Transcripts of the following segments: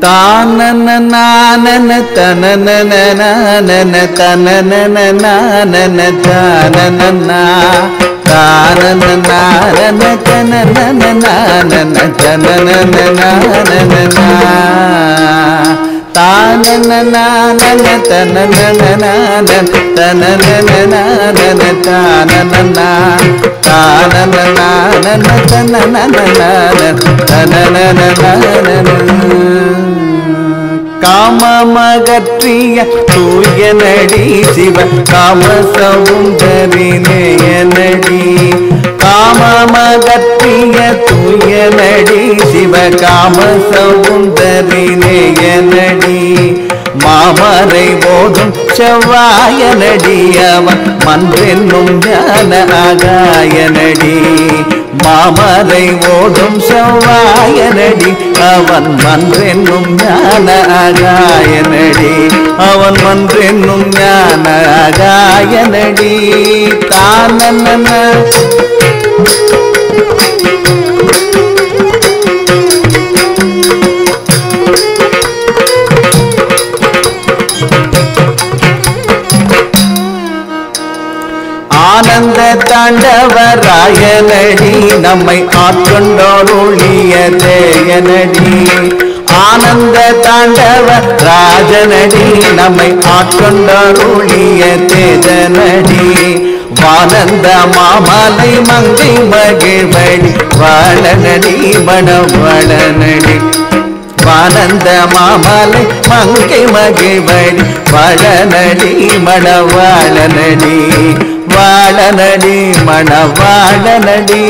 தானன தனனன தனனன தானனன தானனன தனனன தனனன தானனன தனனன தனனன தானனன காமமகற்றிய தூயனடி சிவ காம சவுந்தரி நேயனடி காமமகற்றிய தூயனடி சிவ காம சவுந்தரி நேயனடி மாமரை போதும் செவ்வாயனடி அவன் மன்றென்னும் ஞான ஆகாயனடி மாமரை ஓடும் செவ்வாயனடி அவன் மன்றென்னும் ஞான ஆகாயனடி அவன் மன்றென்னும் ஞான ஆகாயனடி தானனன ஆனந்த தாண்டவராயனடி நம்மை ஆட்கொண்டோருளிய தேயனடி ஆனந்த தாண்டவ ராஜனடி நம்மை ஆட்கொண்டோருளிய தேஜனடி வானந்த மாமலை மங்கை மகிழ்வடி வாழனடி மணவளனடி வானந்த மாமலை மங்கை மகிழ்வடி வாழனடி மணவாளனடி வாழனடி மணவாளனடி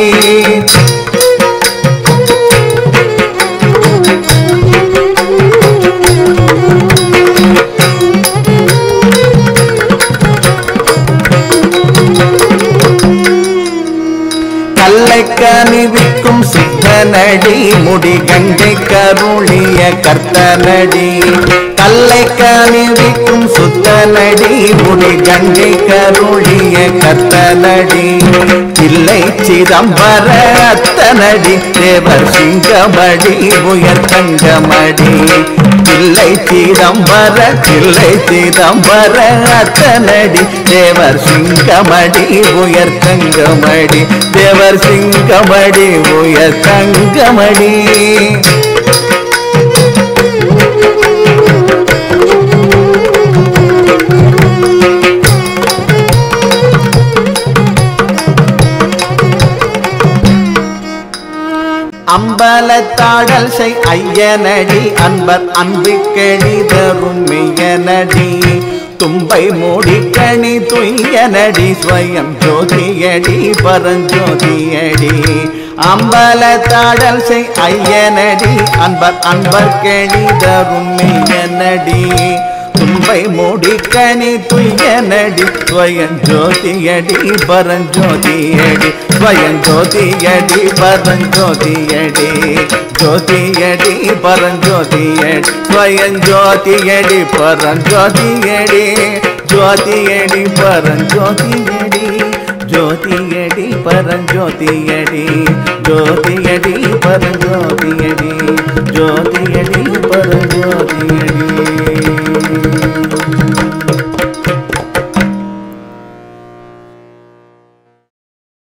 கல்லைக்கணிவிக்கும் சித்தனடி முடி கங்கை கருளிய கர்த்தனடி கல்லைக்கணிவிக்கும் சுத்தனடி முடி கங்கை கருளிய கர்த்தனடி தில்லை சிதம்பர அத்தனடி தேவர் சிங்கமடி உயர் தங்கமடி தில்லை சிதம்பர அத்தனடி தேவர் சிங்கமடி உயர் தங்கமடி தேவர் சிங்கமடி உயர் தங்கமடி அம்பலத்தாடல் செய் ஐயனடி அன்பர் அன்பு கெளிதரும் மெய்யனடி தும்பை மூடிக்கணி துய்யனடி ஸ்வயம் ஜோதியடி பரஞ்சோதியடி அம்பலத்தாடல் செய் ஐயனடி அன்பர் கெளிதரும் மெய்யனடி தும்பை மூடிக்கணி துய்யனடி ஸ்வயம் ஜோதியடி பரஞ்சோதியடி ஸ்வயம் ஜோதியடி பரஞ்சோதியடி ஜோதியடி பரஞ்சோதியடி ஸ்வயம் ஜோதியடி பரஞ்சோதியடி ஜோதியடி பரஞ்சோதியடி ஜோதியடி பரஞ்சோதியடி ஜோதியடி பரஞ்சோதியடி ஜோதியடி பரஞ்சோதியடி